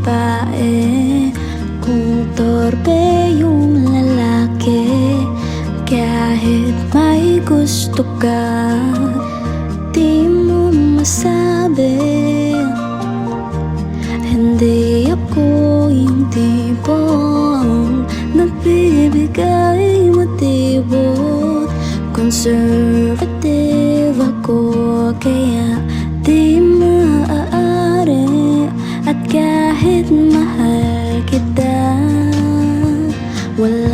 babae, kung torpe yung lalaki. Kahit may gusto ka, di mo masabi. Hindi ako yung tipong nagbibigay motibo. Conservative ako, kaya di maaari. At kahit mahal kita, wala